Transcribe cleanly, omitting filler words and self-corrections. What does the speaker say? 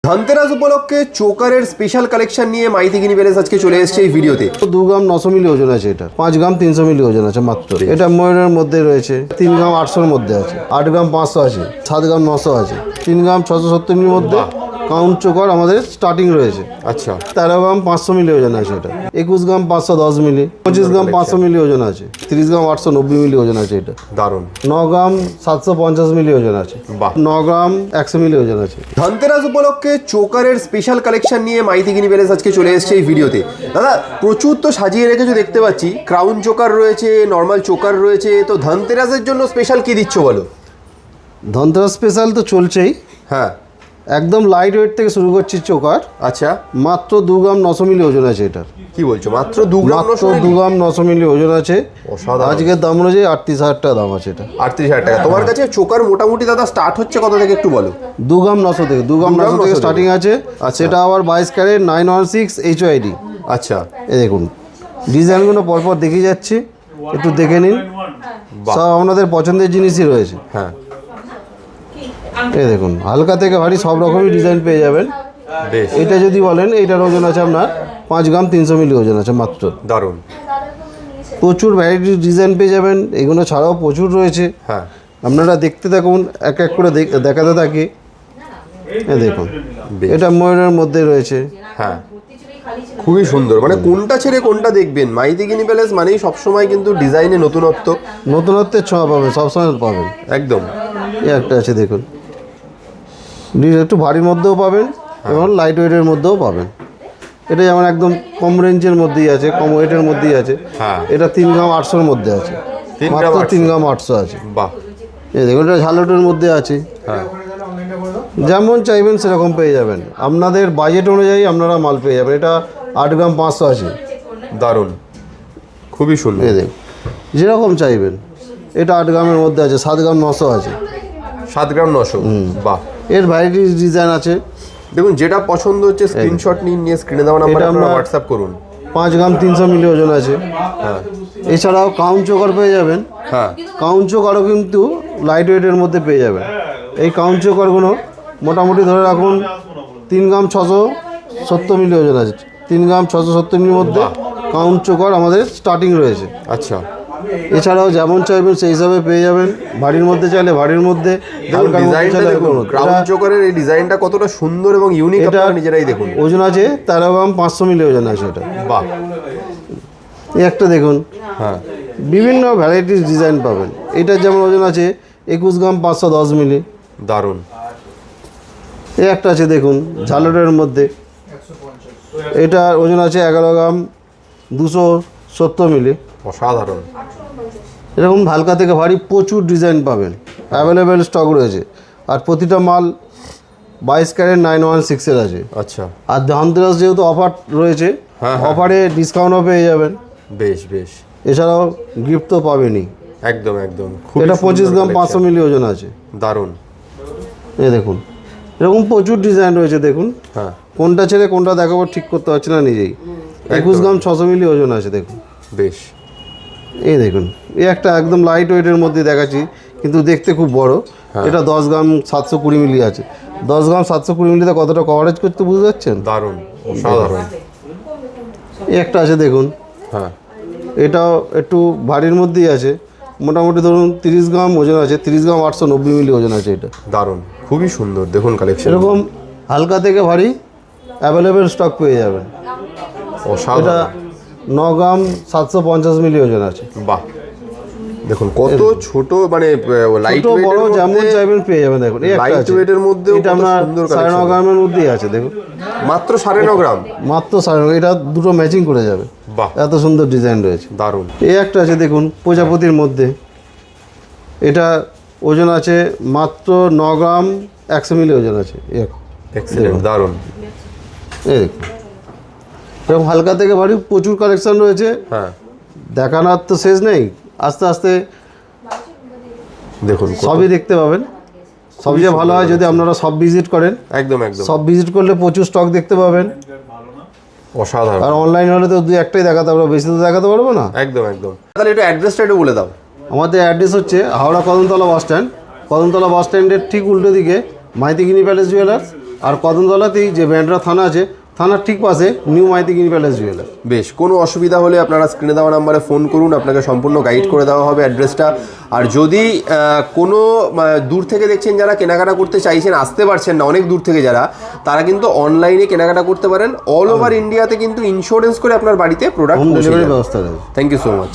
ধনতেরাস উপলক্ষে চোকারের special collection নিয়ে মাইথিগিনি palace আজকে চলে এসেছে এই ভিডিওতে। 2 গ্রাম 900 মিলি ওজন আছে, এটা 5 গ্রাম 300 মিলি ওজন আছে মাত্র। এটা ময়ূরের মধ্যে রয়েছে, 3 গ্রাম 800 মধ্যে আছে, 8 গ্রাম 500 আছে, 7 গ্রাম 900 আছে, 3 গ্রাম 670 মিলির মধ্যে কাউন্ট চোকার আমাদের স্টার্টিং রয়েছে। আচ্ছা, 13 গ্রাম 500 মিলি ওজন আছে, এটা 21 গ্রাম 510 মিলি, 25 গ্রাম 500 মিলি ওজন আছে, 30 গ্রাম 890 মিলি ওজন আছে, এটা দারুণ। 9 গ্রাম 750 মিলি ওজন আছে, বাহ। 9 গ্রাম 100 মিলি ওজন আছে। ধনতেরাস উপলক্ষে চোকারের স্পেশাল কালেকশন নিয়ে মাইথিগিনি প্যালেস আজকে চলে এসেছে এই ভিডিওতে। দাদা প্রচুর তো সাজিয়ে রেখেছো দেখতে পাচ্ছি, ক্রাউন চোকার রয়েছে, নর্মাল চোকার রয়েছে, তো ধনতেরাসের জন্য স্পেশাল কি দিচ্ছ বলো? ধনতেরাস স্পেশাল তো চলছেই, হ্যাঁ একদম লাইট ওয়েট থেকে শুরু করছি চোকার। আচ্ছা, মাত্র 2 গ্রাম 900 মিলি ওজন আছে, এটা কি বলছো? মাত্র 2 গ্রাম মাত্র 2 গ্রাম 900 মিলি ওজন আছে। অসাধারণ। আজকের দাম অনুযায়ী 38,000 টাকা দাম আছে, এটা 38,000 টাকা। তোমার কাছে চোকার মোটামুটি দাদা স্টার্ট হচ্ছে কত থেকে একটু বলো? 2 গ্রাম 900 থেকে 2 গ্রাম 900 থেকে স্টার্টিং আছে। সেটা আবার 22 ক্যারেট 916 HYD। আচ্ছা, এই দেখুন ডিজাইনগুলো পরপর দেখে যাচ্ছি, একটু দেখে নিন। সব আপনাদের পছন্দের জিনিসই রয়েছে। হ্যাঁ এই দেখুন হালকা থেকে ভারী সব রকমই ডিজাইন পেয়ে যাবেন। বেশ, এটা যদি বলেন এইটার ওজন আছে আপনার 5 গ্রাম 300 মিলি ওজন আছে মাত্র। দারুণ। প্রচুর ভ্যারাইটির ডিজাইন পেয়ে যাবেন, এগুলো ছাড়াও প্রচুর রয়েছে। হ্যাঁ আপনারা দেখতে থাকুন, এক এক করে দেখাতে থাকি। এই দেখুন বেশ। এটা ময়ূরের মধ্যে রয়েছে। হ্যাঁ খুবই সুন্দর, মানে কোনটা ছেড়ে কোনটা দেখবেন। মাইথিগিনি প্যালেস মানেই সবসময় কিন্তু ডিজাইনে নতুনত্ব, নতুনত্বের ছোঁয়া পাবেন, সবসময় পাবেন। একদম। এই একটা আছে দেখুন, একটু ভারীর মধ্যেও পাবেন এবং লাইট ওয়েটের মধ্যেও পাবেন। এটা যেমন একদম কম রেঞ্জের মধ্যেই আছে, কম ওয়েটের মধ্যেই আছে। হ্যাঁ এটা 3 গ্রাম 800-র মধ্যে আছে, 3 মাত্র গ্রাম 3 গ্রাম 800 আছে। বাহ। এই দেখুন এটা ঝালটের মধ্যে আছে। হ্যাঁ যেমন চাইবেন সেরকম পেয়ে যাবেন, আপনাদের বাজেট অনুযায়ী আপনারা মাল পেয়ে যাবেন। এটা 8 গ্রাম 500 আছে, দারুণ, খুবই সুন্দর। এই দেখুন যেরকম চাইবেন। এটা 8 গ্রামের মধ্যে আছে, 7 গ্রাম 900 আছে, 7 গ্রাম 900। বাহ। এর ভ্যারাইটি ডিজাইন আছে। দেখুন যেটা পছন্দ হচ্ছে স্ক্রিনশট নিয়ে স্ক্রিনে দেওয়া নাম্বারে এটা আপনারা আমরা- হোয়াটসঅ্যাপ করুন। 5 গ্রাম 300 মিলি ওজন আছে। হ্যাঁ এছাড়াও কাউন্ট চোকার পেয়ে যাবেন। হ্যাঁ কাউন্ট চোকারও কিন্তু লাইট ওয়েটের মধ্যে পেয়ে যাবেন। এই কাউন্ট চোকারগুলো মোটামুটি ধরে রাখুন 3 গ্রাম 670 মিলি ওজন আছে, 3 গ্রাম 670 মিলির মধ্যে কাউন্ট চোকার আমাদের স্টার্টিং রয়েছে। আচ্ছা, এছাড়াও যেমন চাইবেন সেই হিসাবে পেয়ে যাবেন। ভারীর মধ্যে চাইলে ভারীর মধ্যে, হালকার মধ্যে ডিজাইনটা চাইলে দেখুন, হালকার মধ্যে। ক্রাউন চোকারের এই ডিজাইনটা কতটা সুন্দর এবং ইউনিক, এটা আপনারা নিজেরাই দেখুন। ওজন আছে 13 গ্রাম 500 মিলি ওজন আছে এটা। বাহ। এই একটা দেখুন, হ্যাঁ বিভিন্ন ভ্যারাইটিস ডিজাইন পাবেন। এটার যেমন ওজন আছে 21 গ্রাম 510 মিলি। দারুণ। এই একটা আছে দেখুন ঝালটের মধ্যে, এটা ওজন আছে 11 গ্রাম 270 মিলি। অসাধারণ। এরকম হালকা থেকে ভারী প্রচুর ডিজাইন পাবেন, অ্যাভেলেবেল স্টক রয়েছে। আর প্রতিটা মাল 22 ক্যারেট 916-এর আছে। আচ্ছা, আর ধনতেরাস যেহেতু অফার রয়েছে, হ্যাঁ। অফারে ডিসকাউন্টও পেয়ে যাবেন। বেশ বেশ, এছাড়াও গিফট তো পাবেনই। একদম একদম। খুবই এটা সুন্দর 25 গ্রাম collection। 500 মিলি ওজন আছে। দারুণ। এই দেখুন এরকম প্রচুর ডিজাইন রয়েছে। দেখুন হ্যাঁ কোনটা ছেড়ে কোনটা দেখাবো ঠিক করতে পারছি না নিজেই। 21 গ্রাম 600 মিলি ওজন আছে দেখুন। বেশ। এই দেখুন এই একটা একদম লাইট ওয়েটের মধ্যে দেখাচ্ছি, কিন্তু দেখতে খুব বড়। এটা 10 গ্রাম 720 মিলি আছে। 10 গ্রাম 720 মিলিতে কতটা কভারেজ করতে বুঝতে পারছেন? দারুণ, অসাধারণ। এই একটা আছে দেখুন, হ্যাঁ এটাও একটু ভারীর মধ্যেই আছে। মোটামুটি ধরুন 30 গ্রাম ওজন আছে, 30 গ্রাম 890 মিলি ওজন আছে এটা। দারুণ, খুবই সুন্দর। দেখুন কালেকশন, এরকম হালকা থেকে ভারী অ্যাভেলেবেল স্টক পেয়ে যাবেন। এটা অসাধারণ। 9 গ্রাম 750 মিলি ওজন আছে। বাহ, দেখুন কত ছোট, মানে লাইট ছোট বড় যেমন চাইবেন পেয়ে যাবেন। দেখুন এই একটা লাইট আছে, ওয়েটের মধ্যে এটা আপনার 9.5 গ্রামের মধ্যেই আছে। দেখুন মাত্র 9.5 গ্রাম। মাত্র 9.5, এটা দুটো ম্যাচিং করে যাবে, বাহ, এত সুন্দর ডিজাইন রয়েছে। দারুণ। এই একটা আছে দেখুন প্রজাপতির মধ্যে, এটা ওজন আছে মাত্র 9 গ্রাম 100 মিলি ওজন আছে। এক্সেলেন্ট, দারুণ। এই দেখুন এরকম হালকা থেকে ভারী প্রচুর কালেকশন রয়েছে, হ্যাঁ দেখানোর তো শেষ নেই। আস্তে আস্তে দেখুন সবই দেখতে পাবেন। সবচেয়ে ভালো হয় যদি আপনারা সব ভিজিট করেন। একদম একদম, সব ভিজিট করলে প্রচুর স্টক দেখতে পাবেন। অসাধারণ। আর অনলাইন হলে তো 2-1টাই দেখাতে পারবো, বেশি তো দেখাতে পারবো না। একদম একদম। তাহলে একটু অ্যাড্রেসটা একটু বলে দাও। আমাদের অ্যাড্রেস হচ্ছে হাওড়া কদমতলা বাস স্ট্যান্ড। কদমতলা বাস স্ট্যান্ডের ঠিক উল্টো দিকে মাইথিগিনি প্যালেস জুয়েলার্স, আর কদমতলাতেই যে ব্যান্ডরা থানা আছে, থানার ঠিক পাশে নিউ মাইতিগিনি প্যালেস জুয়েলার। বেশ, কোনো অসুবিধা হলে আপনারা স্ক্রিনে দেওয়া নাম্বারে ফোন করুন, আপনাকে সম্পূর্ণ গাইড করে দেওয়া হবে অ্যাড্রেসটা। আর যদি কোনো দূর থেকে দেখছেন যারা কেনাকাটা করতে চাইছেন, আসতে পারছেন না অনেক দূর থেকে যারা, তারা কিন্তু অনলাইনে কেনাকাটা করতে পারেন। অল ওভার ইন্ডিয়াতে কিন্তু ইন্স্যুরেন্স করে আপনার বাড়িতে প্রোডাক্ট হোম পৌঁছে ডেলিভারি যাবে। ব্যবস্থা রয়েছে। Thank you so much.